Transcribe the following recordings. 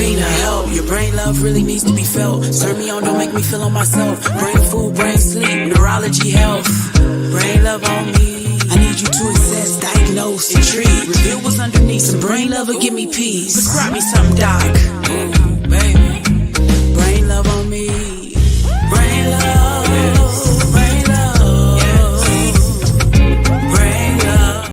need help. Your brain love really needs to be felt. Turn me on, don't make me feel on myself. Brain food, brain sleep, neurology health. Brain love on me. I need you to assess, diagnose, and treat. Reveal what's underneath. Some brain love will give me peace. Prescribe me some doc. Ooh, baby. Brain love on me. Brain love. Brain love. Brain love.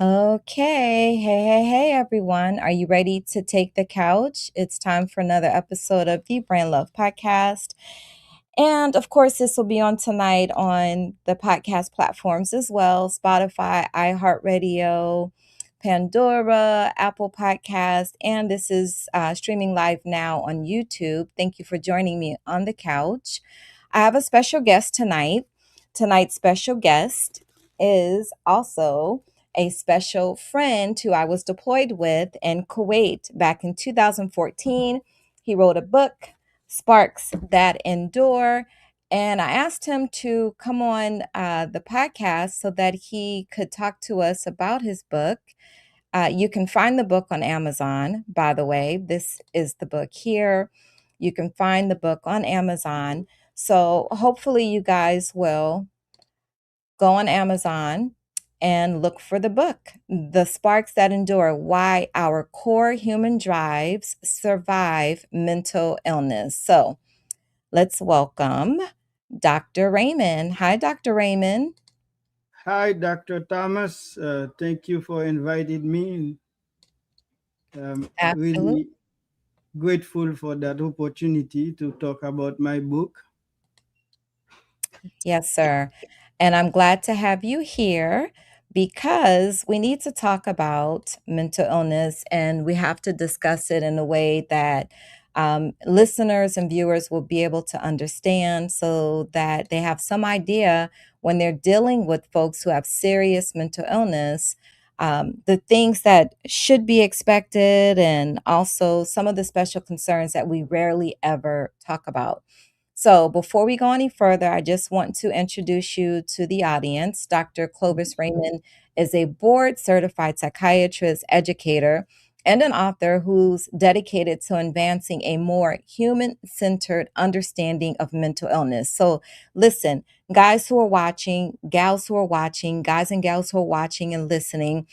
Okay. Hey, everyone. Are you ready to take the couch? It's time for another episode of the Brain Love Podcast. And of course, this will be on tonight on the podcast platforms as well: Spotify, iHeartRadio, Pandora, Apple Podcast, and this is streaming live now on YouTube. Thank you for joining me on the couch. I have a special guest tonight. Tonight's special guest is also a special friend who I was deployed with in Kuwait back in 2014. He wrote a book, Sparks That Endure. And I asked him to come on the podcast so that he could talk to us about his book. You can find the book on Amazon, by the way. This is the book here. You can find the book on Amazon. So hopefully, you guys will go on Amazon and look for the book, The Sparks That Endure: Why Our Core Human Drives Survive Mental Illness. So let's welcome Dr. Raymond. Hi, Dr. Raymond. Hi, Dr. Thomas. Thank you for inviting me. I'm Absolutely. really grateful for that opportunity to talk about my book. Yes, sir. And I'm glad to have you here because we need to talk about mental illness and we have to discuss it in a way that listeners and viewers will be able to understand so that they have some idea when they're dealing with folks who have serious mental illness, the things that should be expected and also some of the special concerns that we rarely ever talk about. So, before we go any further, I just want to introduce you to the audience. Dr. Clovis Raymond is a board certified psychiatrist, educator, and an author who's dedicated to advancing a more human centered understanding of mental illness. So, listen, guys who are watching, gals who are watching, guys and gals who are watching and listening,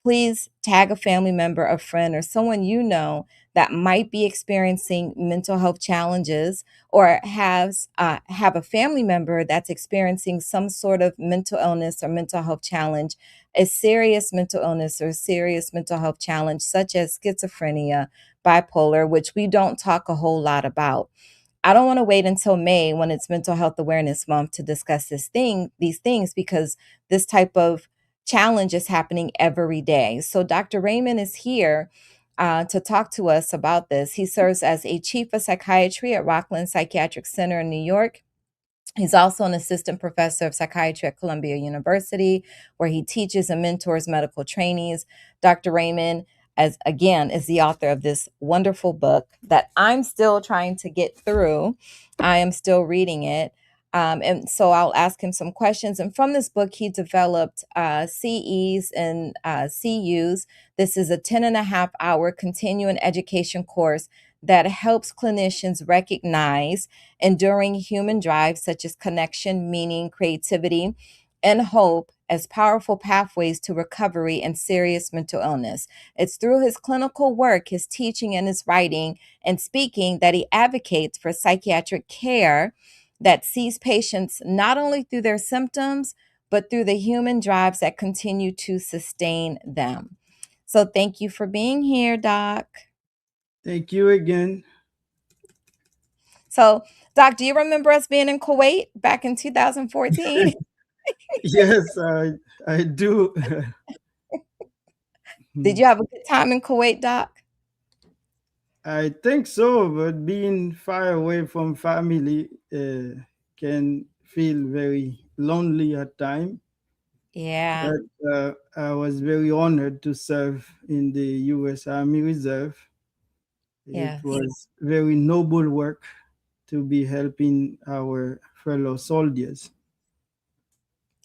please tag a family member, a friend, or someone you know that might be experiencing mental health challenges or have a family member that's experiencing some sort of mental illness or mental health challenge, a serious mental illness or serious mental health challenge such as schizophrenia, bipolar, which we don't talk a whole lot about. I don't want to wait until May when it's Mental Health Awareness Month to discuss these things, because this type of challenge is happening every day. So Dr. Raymond is here to talk to us about this. He serves as a chief of psychiatry at Rockland Psychiatric Center in New York. He's also an assistant professor of psychiatry at Columbia University, where he teaches and mentors medical trainees. Dr. Raymond, as again, is the author of this wonderful book that I'm still trying to get through. I am still reading it. And so I'll ask him some questions. And from this book, he developed CEs and CUs. This is a 10 and a half hour continuing education course that helps clinicians recognize enduring human drives such as connection, meaning, creativity, and hope as powerful pathways to recovery and serious mental illness. It's through his clinical work, his teaching, and his writing and speaking that he advocates for psychiatric care that sees patients not only through their symptoms, but through the human drives that continue to sustain them. So thank you for being here, Doc. Thank you again. So, Doc, do you remember us being in Kuwait back in 2014? Yes, I do. Did you have a good time in Kuwait, Doc? I think so, but being far away from family can feel very lonely at times. Yeah. But I was very honored to serve in the U.S. Army Reserve. It Yes. was very noble work to be helping our fellow soldiers.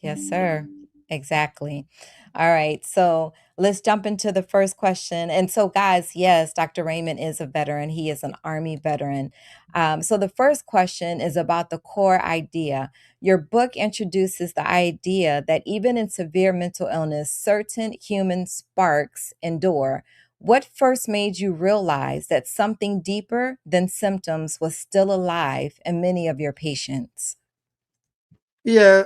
Yes, sir. Exactly. All right. So let's jump into the first question. And so, guys, yes, Dr. Raymond is a veteran. He is an Army veteran. So, the first question is about the core idea. Your book introduces the idea that even in severe mental illness, certain human sparks endure. What first made you realize that something deeper than symptoms was still alive in many of your patients? Yeah,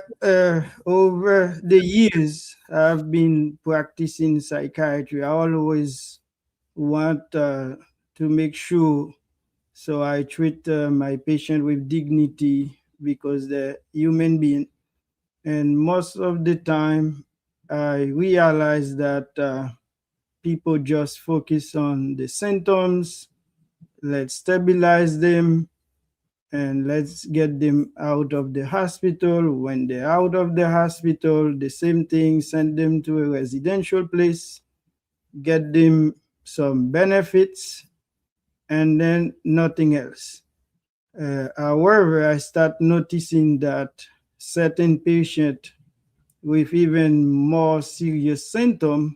over the years, I've been practicing psychiatry. I always want to make sure, so I treat my patient with dignity because they're human being. And most of the time, I realize that people just focus on the symptoms. Let's stabilize them and let's get them out of the hospital. When they're out of the hospital, the same thing, send them to a residential place, get them some benefits, and then nothing else. However, I start noticing that certain patients with even more serious symptoms,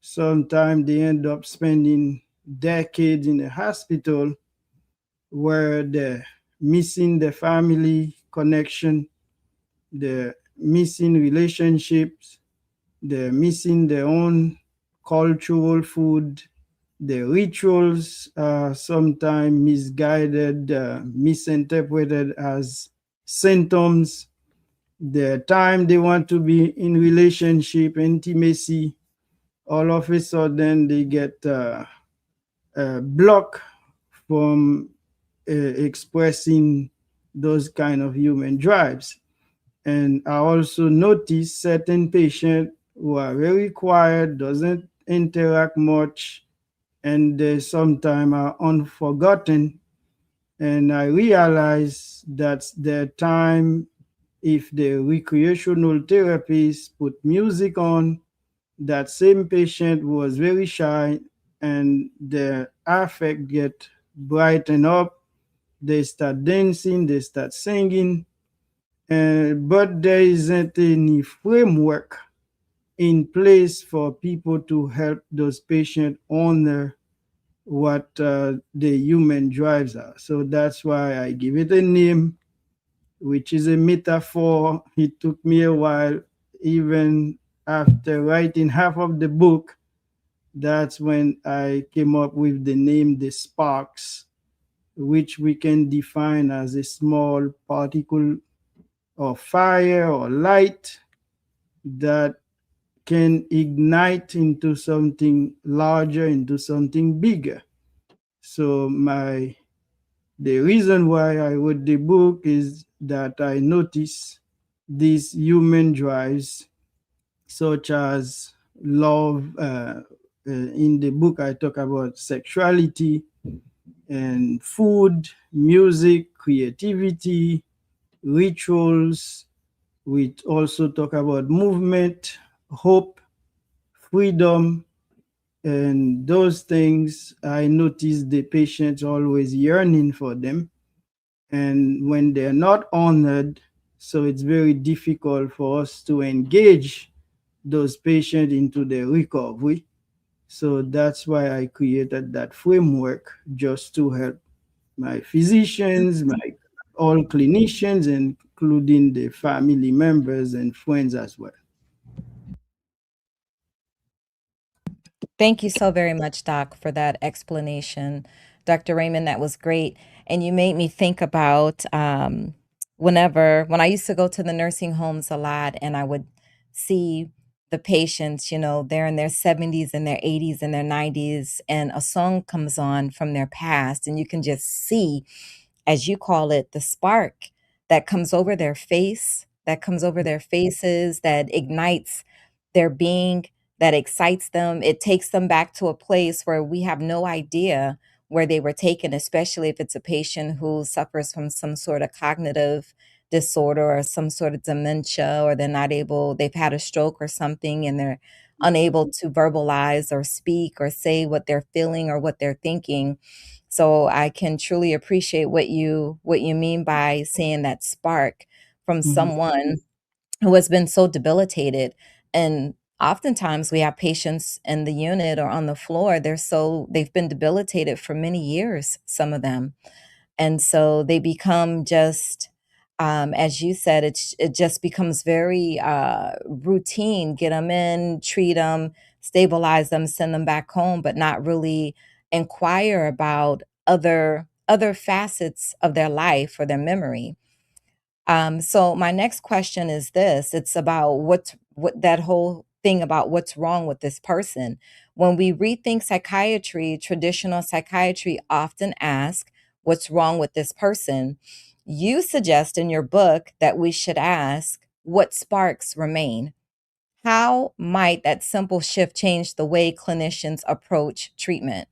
sometimes they end up spending decades in the hospital where they're missing the family connection, they're missing relationships, they're missing their own cultural food. The rituals are sometimes misguided, misinterpreted as symptoms. The time they want to be in relationship, intimacy, all of a sudden they get blocked from expressing those kind of human drives. And I also notice certain patients who are very quiet, doesn't interact much, and they sometimes are unforgotten. And I realize that their time, if the recreational therapist put music on, that same patient was very shy and their affect get brighten up. They start dancing, they start singing, but there isn't any framework in place for people to help those patients honor what the human drives are. So that's why I give it a name, which is a metaphor. It took me a while, even after writing half of the book. That's when I came up with the name the sparks, which we can define as a small particle of fire or light that can ignite into something larger, into something bigger. So the reason why I wrote the book is that I noticed these human drives, such as love. In the book, I talk about sexuality and food, music, creativity, rituals. We also talk about movement, hope, freedom, and those things. I notice the patients always yearning for them. And when they're not honored, so it's very difficult for us to engage those patients into their recovery. So that's why I created that framework just to help my physicians, my all clinicians, including the family members and friends as well. Thank you so very much, Doc, for that explanation. Dr. Raymond, that was great. And you made me think about when I used to go to the nursing homes a lot and I would see the patients, they're in their 70s and their 80s and their 90s, and a song comes on from their past, and you can just see, as you call it, the spark that comes over their face, that comes over their faces, that ignites their being, that excites them. It takes them back to a place where we have no idea where they were taken, especially if it's a patient who suffers from some sort of cognitive disorder or some sort of dementia, or they've had a stroke or something, and they're unable to verbalize or speak or say what they're feeling or what they're thinking. So I can truly appreciate what you mean by seeing that spark from Mhm. someone who has been so debilitated. And Oftentimes we have patients in the unit or on the floor, they've been debilitated for many years, some of them. And so they become just, as you said, it just becomes very routine. Get them in, treat them, stabilize them, send them back home, but not really inquire about other facets of their life or their memory. So my next question is this. It's about what that whole thing about what's wrong with this person. When we rethink psychiatry, traditional psychiatry often ask, what's wrong with this person? You suggest in your book that we should ask, what sparks remain? How might that simple shift change the way clinicians approach treatment?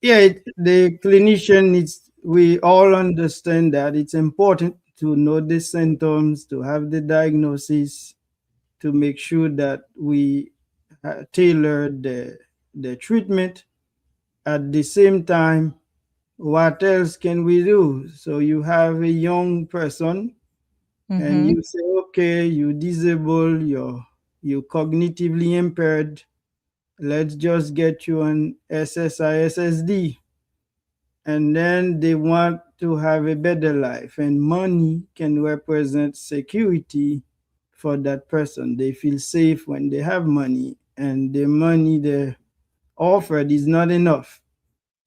Yeah, the clinician needs, we all understand that it's important to know the symptoms, to have the diagnosis, to make sure that we tailor the treatment. At the same time, what else can we do? So you have a young person and Mm-hmm. you say, okay, you disabled, you cognitively impaired. Let's just get you an SSI, and then they want to have a better life, and money can represent security for that person. They feel safe when they have money, and the money they offered is not enough.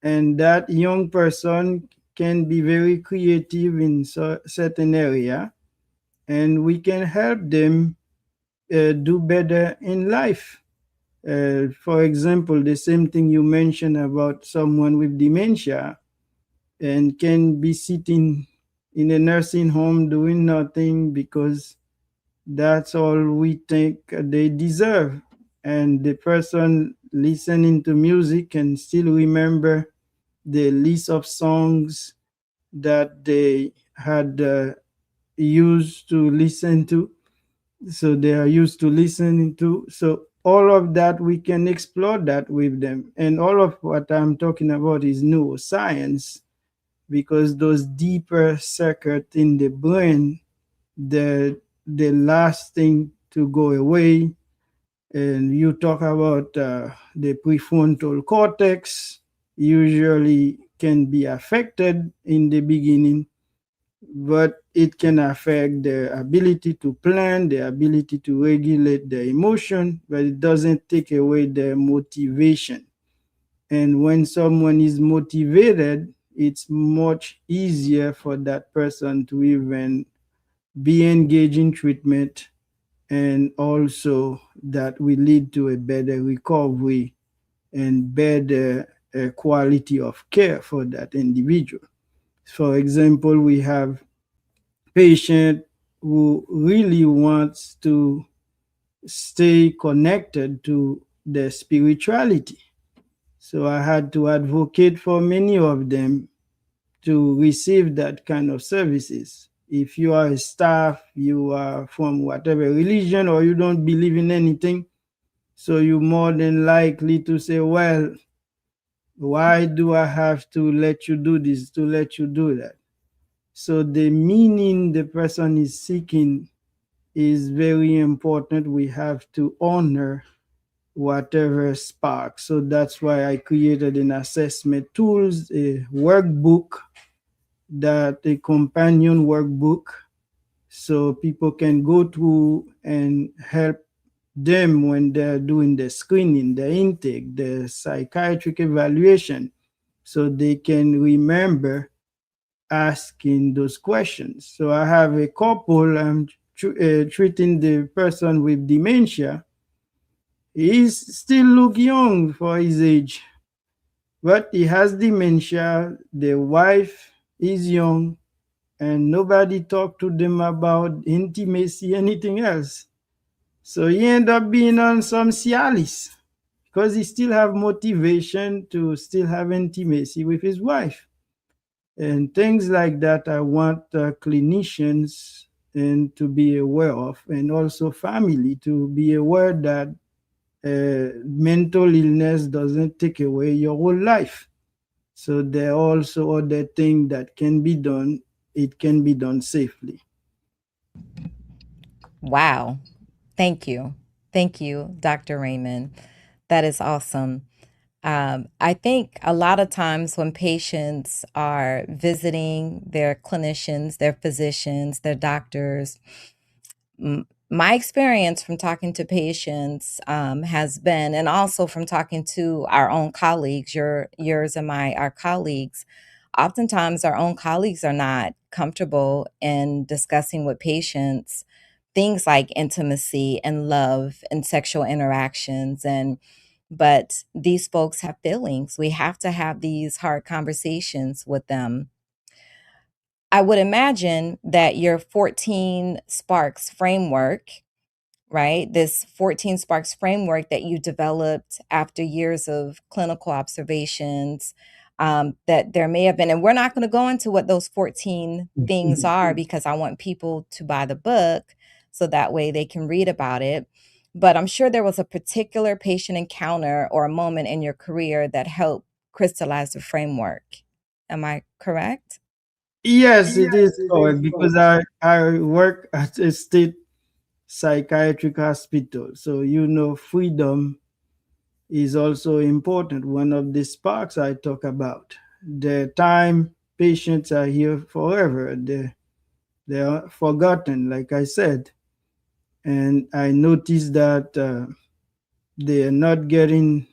And that young person can be very creative in certain area, and we can help them do better in life. For example, the same thing you mentioned about someone with dementia and can be sitting in a nursing home doing nothing because that's all we think they deserve. And the person listening to music can still remember the list of songs that they had used to listen to. So they are used to listening to. So all of that, we can explore that with them. And all of what I'm talking about is neuroscience, because those deeper circuits in the brain, the last thing to go away. And you talk about the prefrontal cortex, usually can be affected in the beginning, but it can affect the ability to plan, the ability to regulate the emotion, but it doesn't take away the motivation. And when someone is motivated, it's much easier for that person to even be engaged in treatment, and also that will lead to a better recovery and better quality of care for that individual. For example, we have patient who really wants to stay connected to their spirituality. So I had to advocate for many of them to receive that kind of services. If you are a staff, you are from whatever religion, or you don't believe in anything, so you're more than likely to say, well, why do I have to let you do this, to let you do that? So the meaning the person is seeking is very important. We have to honor whatever sparks. So that's why I created an assessment tools, a workbook, that a companion workbook, so people can go through and help them when they're doing the screening, the intake, the psychiatric evaluation, so they can remember asking those questions. So I have a couple, I'm treating the person with dementia. He's still look young for his age, but he has dementia. The wife is young, and nobody talked to them about intimacy, anything else. So he ended up being on some Cialis because he still have motivation to still have intimacy with his wife. And things like that I want clinicians and to be aware of, and also family to be aware that mental illness doesn't take away your whole life. So there are also other things that can be done. It can be done safely. Wow. Thank you. Thank you, Dr. Raymond. That is awesome. I think a lot of times when patients are visiting their clinicians, their physicians, their doctors, my experience from talking to patients has been, and also from talking to our own colleagues, yours and our colleagues, oftentimes our own colleagues are not comfortable in discussing with patients things like intimacy and love and sexual interactions. And but these folks have feelings. We have to have these hard conversations with them. I would imagine that your 14 Sparks framework, right? This 14 Sparks framework that you developed after years of clinical observations, that there may have been, and we're not going to go into what those 14 things are because I want people to buy the book so that way they can read about it. But I'm sure there was a particular patient encounter or a moment in your career that helped crystallize the framework. Am I correct? Yes, it is correct because I work at a state psychiatric hospital. So, freedom is also important. One of the sparks I talk about. The time patients are here forever, they are forgotten, like I said. And I noticed that they are not getting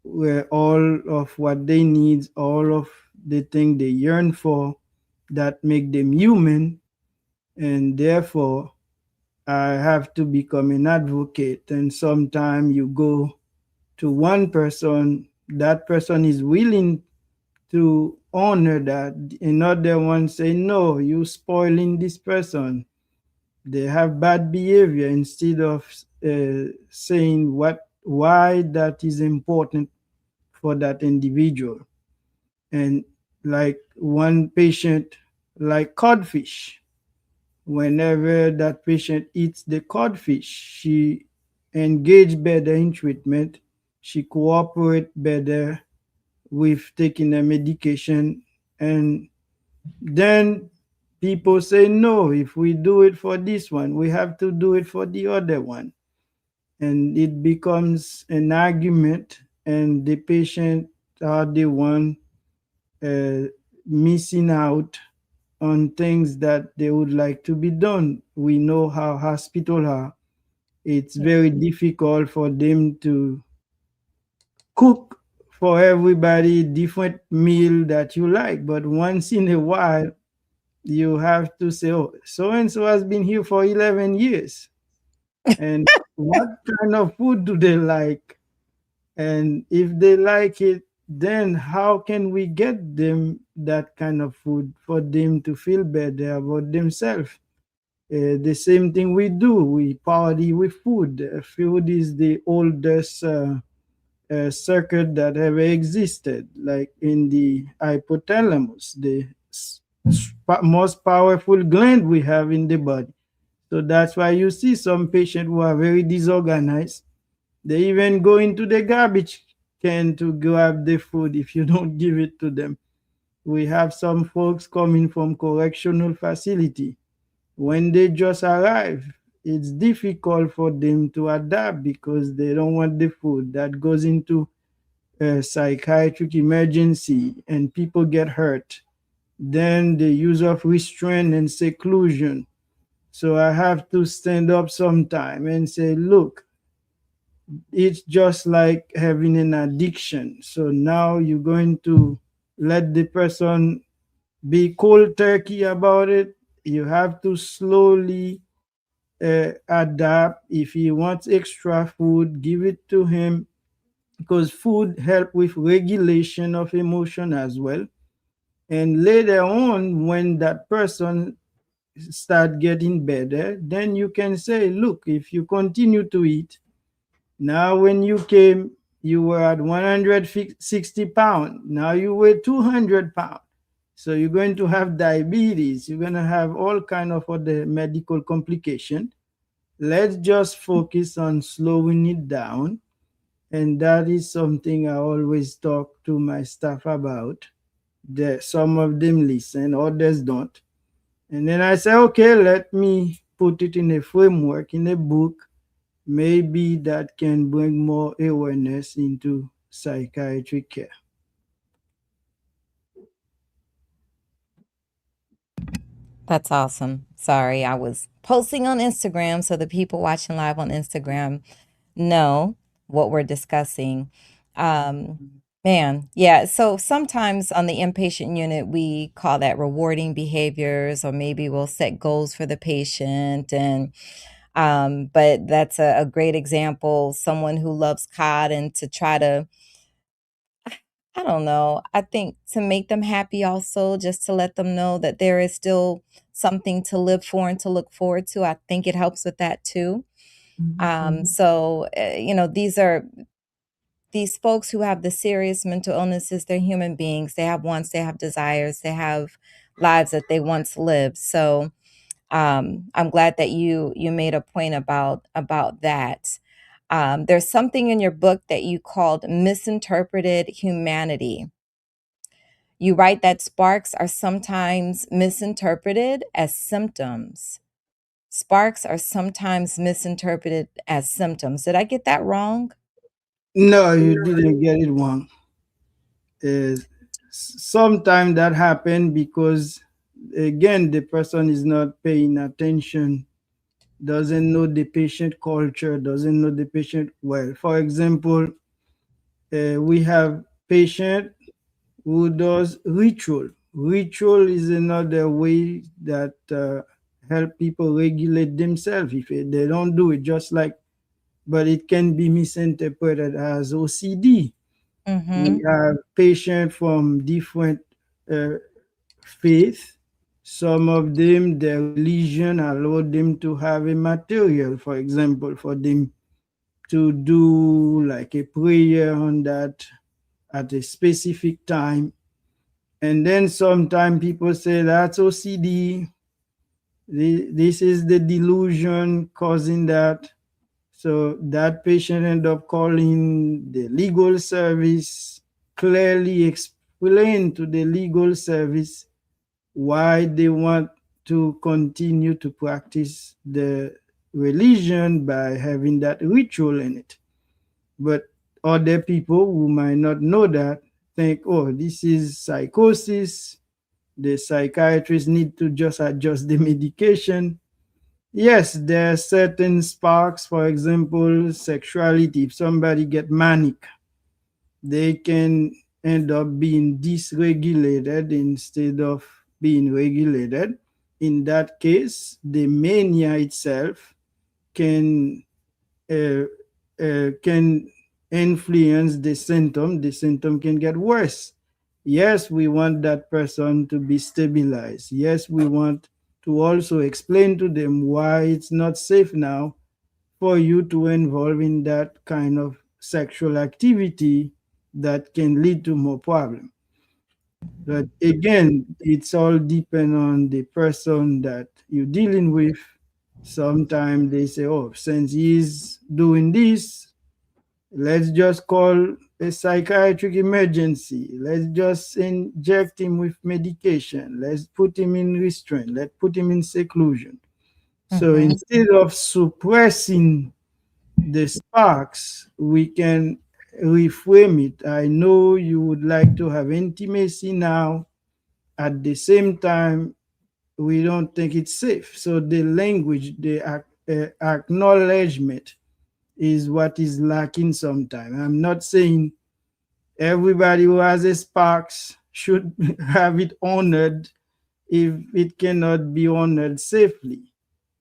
where all of what they need, all of the thing they yearn for that make them human. And therefore, I have to become an advocate. And sometimes you go to one person, that person is willing to honor that. Another one say, no, you spoiling this person. They have bad behavior instead of saying why that is important for that individual. And like one patient, like codfish, whenever that patient eats the codfish, she engage better in treatment, she cooperate better with taking the medication, and then people say no, if we do it for this one, we have to do it for the other one, and it becomes an argument, and the patient are the one uh, missing out on things that they would like to be done. We know how hospitals are. It's very difficult for them to cook for everybody different meal that you like. But once in a while, you have to say, oh, so and so has been here for 11 years. And what kind of food do they like? And if they like it, then how can we get them that kind of food for them to feel better about themselves? The same thing we do. We party with food. Food is the oldest circuit that ever existed, like in the hypothalamus, the most powerful gland we have in the body. So that's why you see some patients who are very disorganized. They even go into the garbage can to grab the food if you don't give it to them. We have some folks coming from correctional facility. When they just arrive, it's difficult for them to adapt because they don't want the food. That goes into a psychiatric emergency and people get hurt. Then the use of restraint and seclusion. So I have to stand up sometime and say, look, it's just like having an addiction. So now you're going to let the person be cold turkey about it. You have to slowly adapt. If he wants extra food, give it to him, because food help with regulation of emotion as well. And later on, when that person start getting better, then you can say, look, if you continue to eat, now when you came, you were at 160 pounds. Now you weigh 200 pounds. So you're going to have diabetes. You're going to have all kind of other medical complications. Let's just focus on slowing it down. And that is something I always talk to my staff about. Some of them listen, others don't. And then I say, okay, let me put it in a framework, in a book, maybe that can bring more awareness into psychiatric care. That's awesome. Sorry, I was posting on Instagram so the people watching live on Instagram know what we're discussing. Um, Man, yeah. So sometimes on the inpatient unit, we call that rewarding behaviors, or maybe we'll set goals for the patient. And but that's a great example. Someone who loves COD and to try to, I don't know, I think to make them happy also, just to let them know that there is still something to live for and to look forward to. I think it helps with that too. These are these folks who have the serious mental illnesses, they're human beings. They have wants, they have desires, they have lives that they once lived. So I'm glad that you made a point about that. There's something in your book that you called Misinterpreted Humanity. You write that sparks are sometimes misinterpreted as symptoms. Sparks are sometimes misinterpreted as symptoms. Did I get that wrong? No, you didn't get it wrong. Sometimes that happen because again the person is not paying attention, doesn't know the patient culture, doesn't know the patient well. For example, we have patient who does ritual. Ritual is another way that help people regulate themselves. If they don't do it, just like, but it can be misinterpreted as OCD. We Mm-hmm. have patients from different uh, faith. Some of them, their religion allowed them to have a material, for example, for them to do like a prayer on that at a specific time. And then sometimes people say that's OCD. This is the delusion causing that. So that patient end up calling the legal service, clearly explain to the legal service why they want to continue to practice the religion by having that ritual in it. But other people who might not know that think, oh, this is psychosis. The psychiatrist need to just adjust the medication. Yes, there are certain sparks, for example, sexuality. If somebody get manic, they can end up being dysregulated instead of being regulated. In that case, the mania itself can uh, can influence the symptom. The symptom can get worse. Yes, we want that person to be stabilized. Yes, we want to also explain to them why it's not safe now for you to involve in that kind of sexual activity that can lead to more problem. But again, it's all depend on the person that you're dealing with. Sometimes they say, oh, since he's doing this, let's just call a psychiatric emergency. Let's just inject him with medication. Let's put him in restraint. Let's put him in seclusion. So Mm-hmm. instead of suppressing the sparks, we can reframe it. I know you would like to have intimacy now. At the same time, we don't think it's safe. So the language, the acknowledgement is what is lacking sometimes. I'm not saying everybody who has a sparks should have it honored if it cannot be honored safely.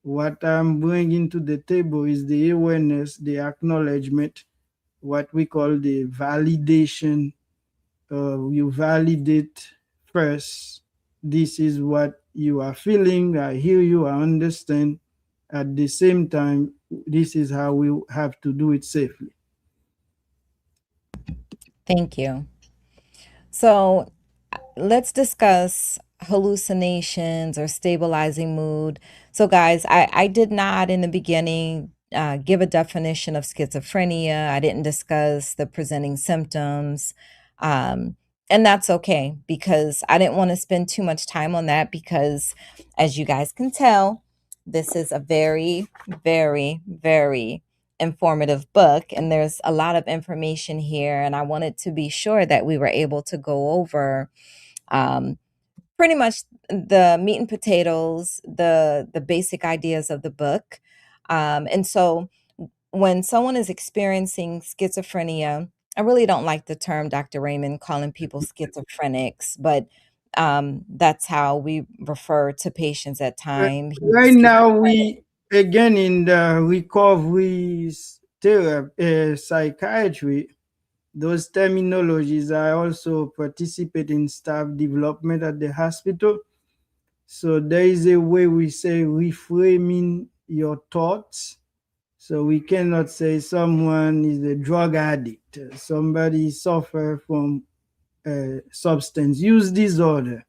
What I'm bringing to the table is the awareness, the acknowledgement, what we call the validation. You validate first. This is what you are feeling. I hear you. I understand. At the same time, this is how we have to do it safely. Thank you. So let's discuss hallucinations or stabilizing mood. So, guys, I did not in the beginning give a definition of schizophrenia. I didn't discuss the presenting symptoms. Um, and that's okay because I didn't want to spend too much time on that because, as you guys can tell, this is a very, very, very informative book, and there's a lot of information here. And I wanted to be sure that we were able to go over um, pretty much the meat and potatoes, the basic ideas of the book. And so when someone is experiencing schizophrenia, I really don't like the term, Dr. Raymond, calling people schizophrenics, but that's how we refer to patients at time. Right He's now, schizophrenic. we again in the recovery therapy, psychiatry, those terminologies. I also participate in staff development at the hospital. So there is a way we say reframing your thoughts. So we cannot say someone is a drug addict, somebody suffer from substance use disorder,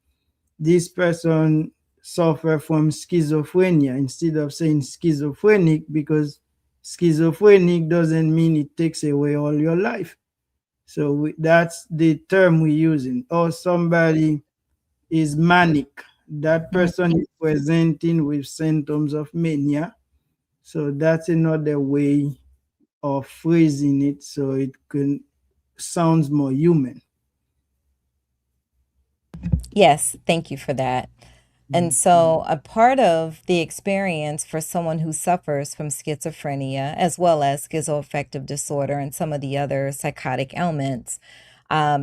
this person suffer from schizophrenia, instead of saying schizophrenic, because schizophrenic doesn't mean it takes away all your life. So that's the term we're using. Or somebody is manic, that Mm. person is presenting with symptoms of mania. So that's another way of phrasing it so it can sounds more human. Yes, thank you for that. And so, a part of the experience for someone who suffers from schizophrenia, as well as schizoaffective disorder and some of the other psychotic ailments,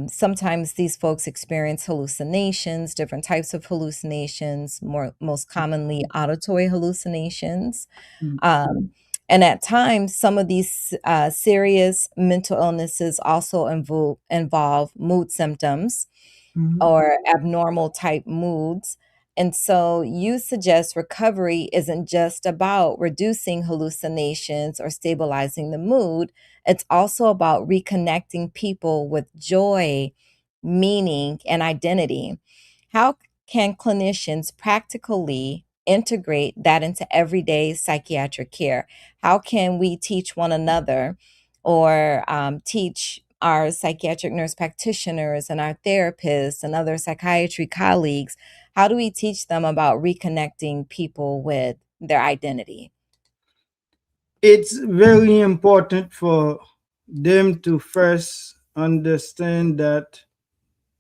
sometimes these folks experience hallucinations, different types of hallucinations, most commonly auditory hallucinations. Um, and at times, some of these serious mental illnesses also involve mood symptoms Mhm. or abnormal type moods. And so you suggest recovery isn't just about reducing hallucinations or stabilizing the mood, it's also about reconnecting people with joy, meaning, and identity. How can clinicians practically integrate that into everyday psychiatric care? How can we teach one another or teach our psychiatric nurse practitioners and our therapists and other psychiatry colleagues? How do we teach them about reconnecting people with their identity? It's very important for them to first understand that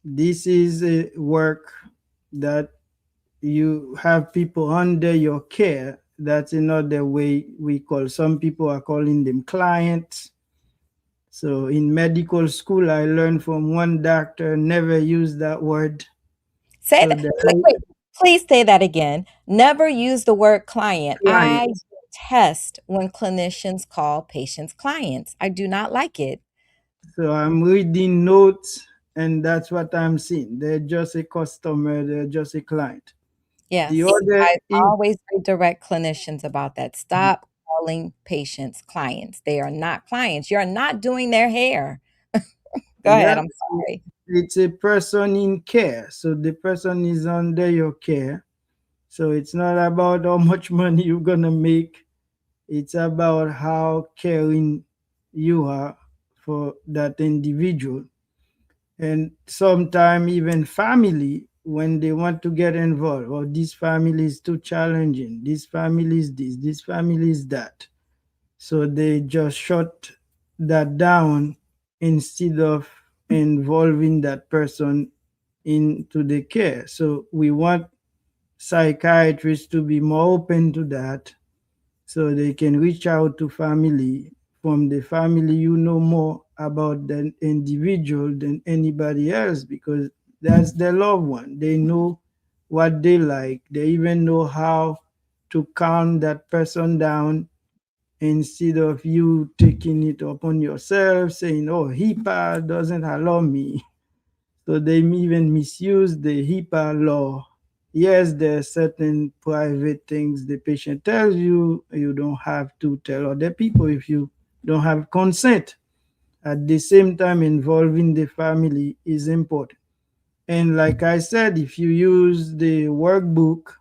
this is a work that you have people under your care. That's another way we call, some people are calling them clients. So in medical school, I learned from one doctor never use that word. Say So that. the Wait, please say that again. Never use the word client. I client. detest when clinicians call patients clients. I do not like it. So I'm reading notes, and that's what I'm seeing. They're just a customer, they're just a client. The Yes, other I is, always redirect clinicians about that. Stop calling patients clients. They are not clients. You're not doing their hair. Go ahead. yeah, I'm sorry. it's a person in care. So the person is under your care. So it's not about how much money you're gonna make. It's about how caring you are for that individual. And sometimes even family, when they want to get involved, or this family is too challenging, this family is this family is that. So they just shut that down instead of involving that person into the care. So we want psychiatrists to be more open to that, so they can reach out to family. From the family, you know more about the individual than anybody else, because that's their loved one. They know what they like, they even know how to calm that person down, instead of you taking it upon yourself saying, oh, HIPAA doesn't allow me. So they even misuse the HIPAA law. Yes, there are certain private things the patient tells you, you don't have to tell other people if you don't have consent. At the same time, involving the family is important. And like I said, if you use the workbook,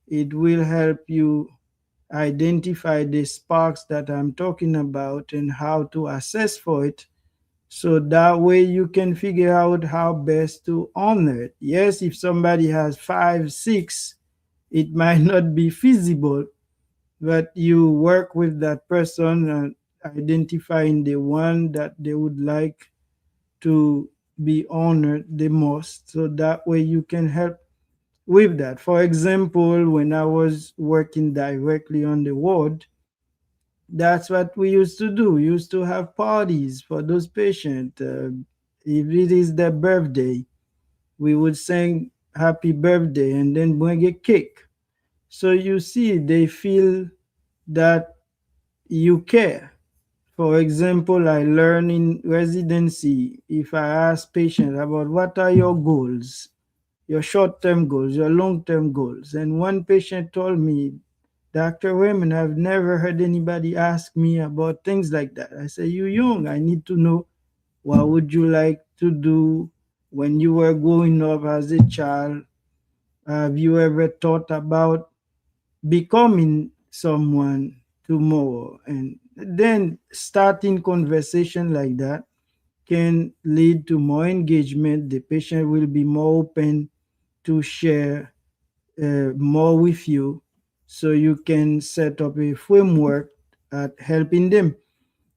it will help you identify the sparks that I'm talking about and how to assess for it. So that way you can figure out how best to honor it. Yes, if somebody has five, six, it might not be feasible, but you work with that person identifying the one that they would like to be honored the most. So that way you can help with that. For example, when I was working directly on the ward, that's what we used to do. We used to have parties for those patients. If it is their birthday, we would sing happy birthday and then bring a cake. So you see, they feel that you care. For example, I learn in residency, if I ask patients about what are your goals, your short term goals, your long term goals. And one patient told me, Dr. Raymond, I've never heard anybody ask me about things like that. I said, you're young. I need to know what would you like to do when you were growing up as a child. Have you ever thought about becoming someone tomorrow? And then starting conversation like that can lead to more engagement. The patient will be more open to share more with you, so you can set up a framework at helping them.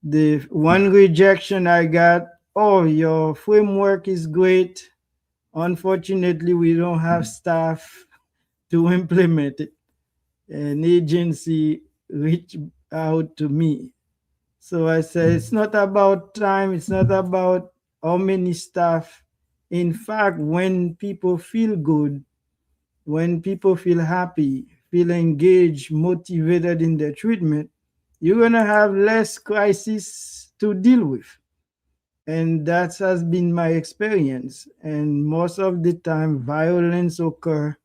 The one rejection I got, oh, your framework is great. Unfortunately, we don't have staff to implement it. An agency reached out to me. So I said, it's not about time, it's not about how many staff. In fact, when people feel good, when people feel happy, feel engaged, motivated in their treatment, you're going to have less crisis to deal with. And that has been my experience. And most of the time, violence occur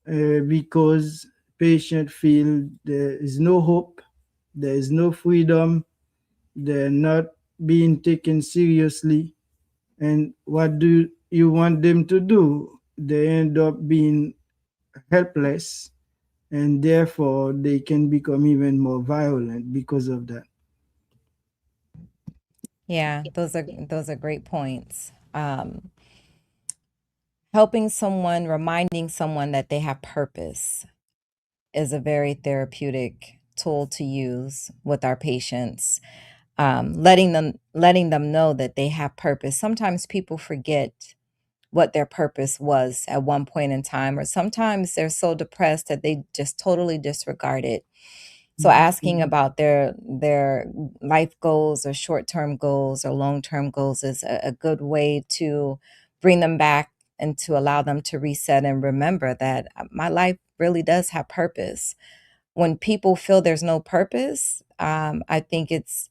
because patients feel there is no hope, there is no freedom, they're not being taken seriously. And what do you want them to do? They end up being helpless, and therefore they can become even more violent because of that. Yeah, those are great points. Helping someone, reminding someone that they have purpose is a very therapeutic tool to use with our patients. Letting them know that they have purpose. Sometimes people forget what their purpose was at one point in time, or sometimes they're so depressed that they just totally disregard it. So asking about their life goals or short-term goals or long-term goals is a good way to bring them back and to allow them to reset and remember that my life really does have purpose. When people feel there's no purpose, I think it's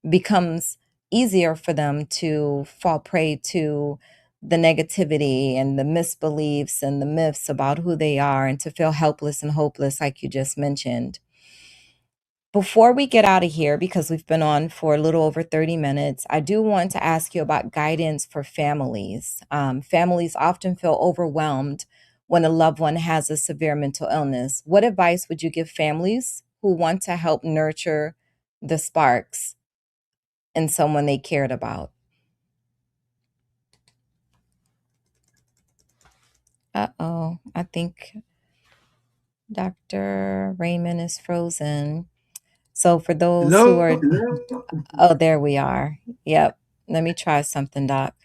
becomes easier for them to fall prey to the negativity and the misbeliefs and the myths about who they are, and to feel helpless and hopeless, like you just mentioned. Before we get out of here, because we've been on for a little over 30 minutes, I do want to ask you about guidance for families. Families often feel overwhelmed when a loved one has a severe mental illness. What advice would you give families who want to help nurture the sparks in someone they cared about? Uh-oh, I think Dr. Raymond is frozen. So for those who Hello? are, oh, there we are. Yep. Let me try something, Doc.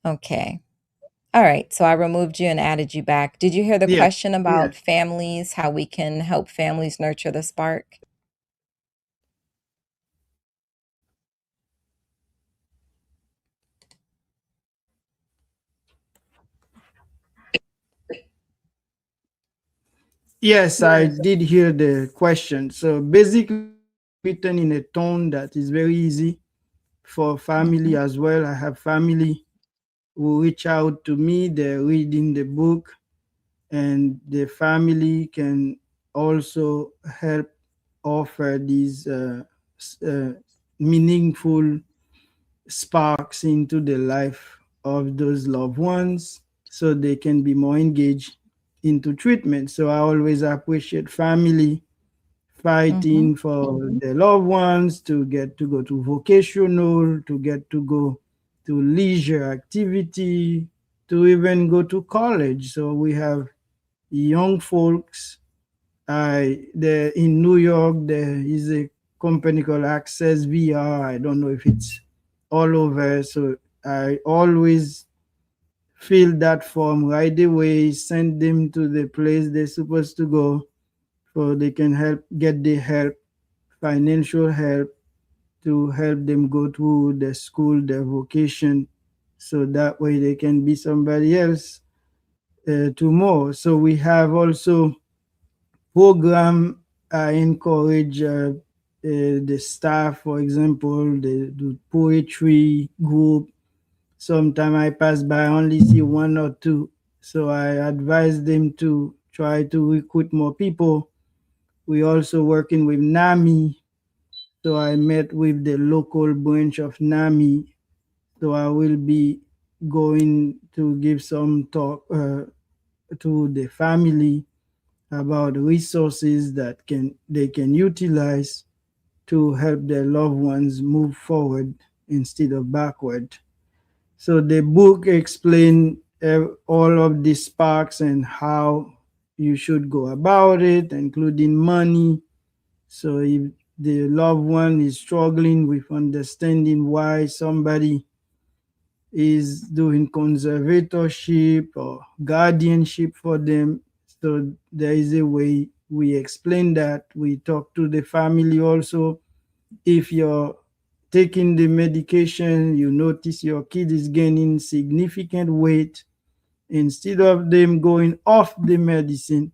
Okay. All right. So I removed you and added you back. Did you hear the Yeah. question about families, how we can help families nurture the spark? Yes, I did hear the question. So basically, it's written in a tone that is very easy for family Mhm. as well. I have family who reach out to me, they're reading the book, and the family can also help offer these meaningful sparks into the life of those loved ones so they can be more engaged into treatment. So I always appreciate family Mhm. fighting for their loved ones to get to go to vocational, to get to go to leisure activity, to even go to college. So we have young folks in New York there is a company called Access VR. I don't know if it's all over. So I always fill that form right away, send them to the place they're supposed to go, so they can get the help, financial help, to help them go through the school, their vocation, so that way they can be somebody else tomorrow. So we have also program. I encourage the staff, for example, they do poetry group. Sometimes I pass by, only see one or two. So I advise them to try to recruit more people. We also working with NAMI. So I met with the local branch of NAMI. So I will be going to give some talk to the family about resources that they can utilize to help their loved ones move forward instead of backward. So the book explains all of the sparks and how you should go about it, including money. So if the loved one is struggling with understanding why somebody is doing conservatorship or guardianship for them, so there is a way we explain that. We talk to the family also. If you're taking the medication, you notice your kid is gaining significant weight, instead of them going off the medicine,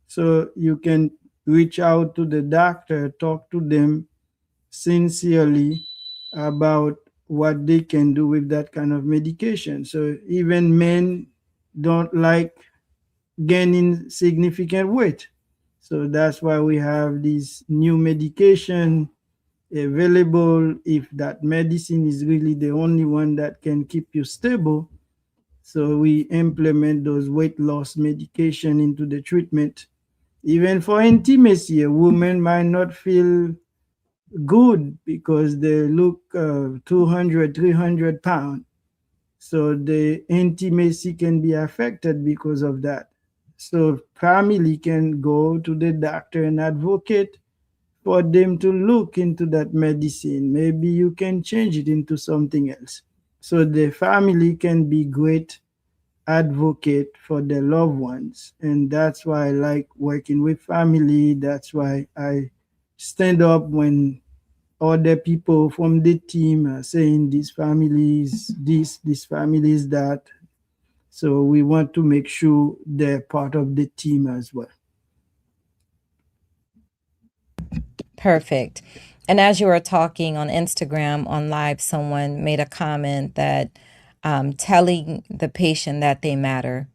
so you can reach out to the doctor, talk to them sincerely about what they can do with that kind of medication. So even men don't like gaining significant weight. So that's why we have this new medication available. If that medicine is really the only one that can keep you stable, so we implement those weight loss medication into the treatment. Even for intimacy, a woman might not feel good because they look 200, 300 pounds. So the intimacy can be affected because of that. So family can go to the doctor and advocate for them to look into that medicine. Maybe you can change it into something else. So the family can be great advocate for their loved ones. And that's why I like working with family. That's why I stand up when other people from the team are saying this family is this family is that. So we want to make sure they're part of the team as well. Perfect. And as you were talking on Instagram on live, someone made a comment that telling the patient that they matter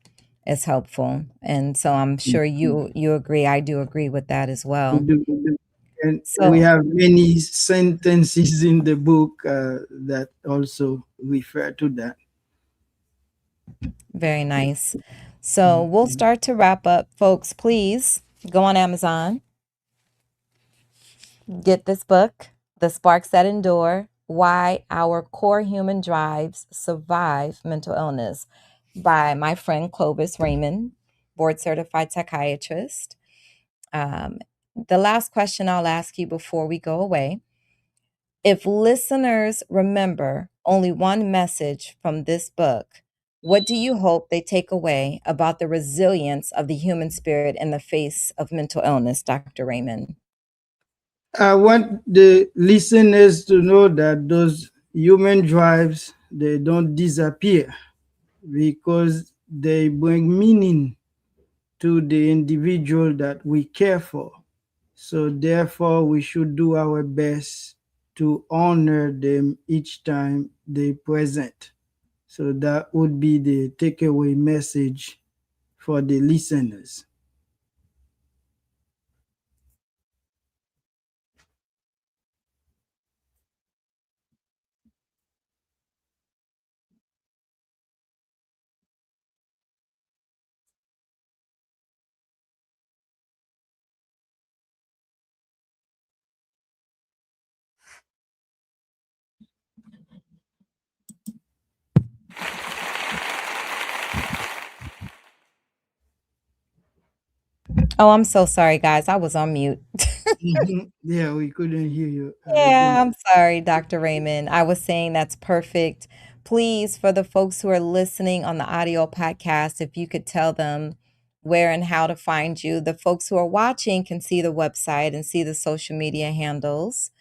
is helpful, and so I'm sure you agree. I do agree with that as We well. do. And we So have many sentences in the book that also refer to that. very nice. So we'll start to wrap up, folks. Please go on Amazon, get this book, The Sparks That Endure: Why Our Core Human Drives Survive Mental Illness, by my friend Clovis Raymond, board certified psychiatrist. Um, the last question I'll ask you before we go away: if listeners remember only one message from this book, what do you hope they take away about the resilience of the human spirit in the face of mental illness, Dr. Raymond? I want the listeners to know that those human drives, they don't disappear because they bring meaning to the individual that we care for. So therefore, we should do our best to honor them each time they present. So that would be the takeaway message for the listeners. Oh, I'm so sorry, guys. I was on mute. Mhm. Yeah, we couldn't hear you. Yeah, I'm sorry, Dr. Raymond. I was saying that's perfect. Please, for the folks who are listening on the audio podcast, if you could tell them where and how to find you. The folks who are watching can see the website and see the social media handles.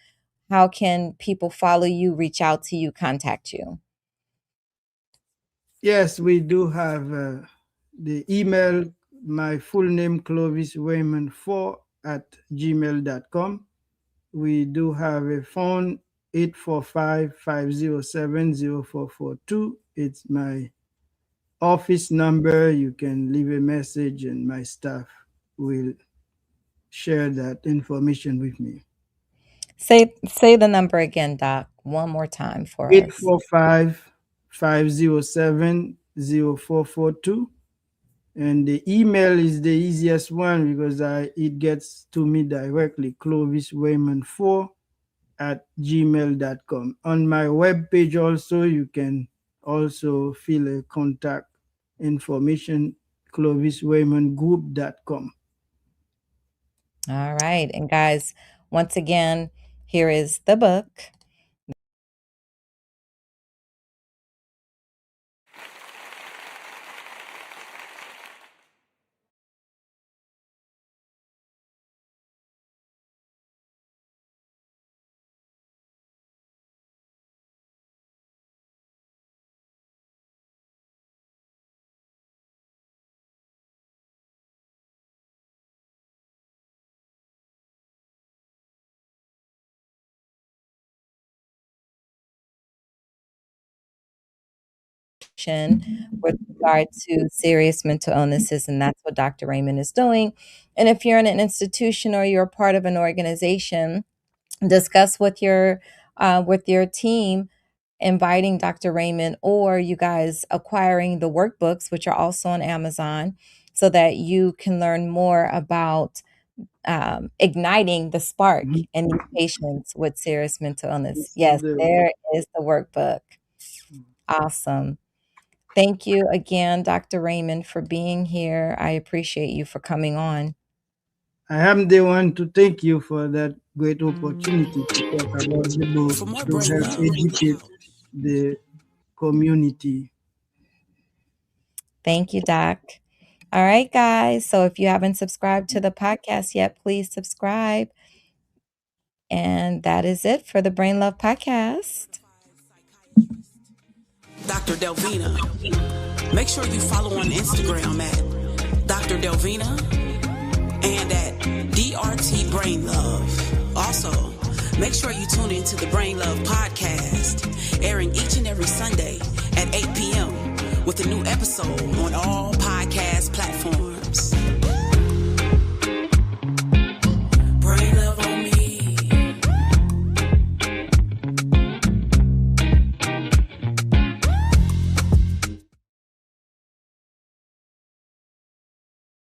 How can people follow you, reach out to you, contact you? Yes, we do have the email, my full name, Clovis Raymond 4 at gmail.com. We do have a phone, 845-507-0442. It's my office number. You can leave a message and my staff will share that information with me. Say the number again, Doc, one more time for us. 845-507-0442. And the email is the easiest one because it gets to me directly, Clovis Raymond 4 at gmail.com. On my webpage also, you can also fill a contact information, clovisraymondgroup.com. All right. And guys, once again, here is the book. With regard to serious mental illnesses, and that's what Dr. Raymond is doing. And if you're in an institution or you're part of an organization, discuss with your team inviting Dr. Raymond or you guys acquiring the workbooks, which are also on Amazon, so that you can learn more about igniting the spark Mhm. in these patients with serious mental illness. This is Yes, the there is the workbook. Awesome. Thank you again, Dr. Raymond, for being here. I appreciate you for coming on. I am the one to thank you for that great opportunity to talk about the book For more to brain help love, reach educate out. the community. Thank you, Doc. All right, guys. So if you haven't subscribed to the podcast yet, please subscribe. And that is it for the Brain Love Podcast. Dr. Delvena. Make sure you follow on Instagram at Dr. Delvena and at DRT Brain Love. Also, make sure you tune into the Brain Love Podcast, airing each and every Sunday at 8 p.m. with a new episode on all podcast platforms.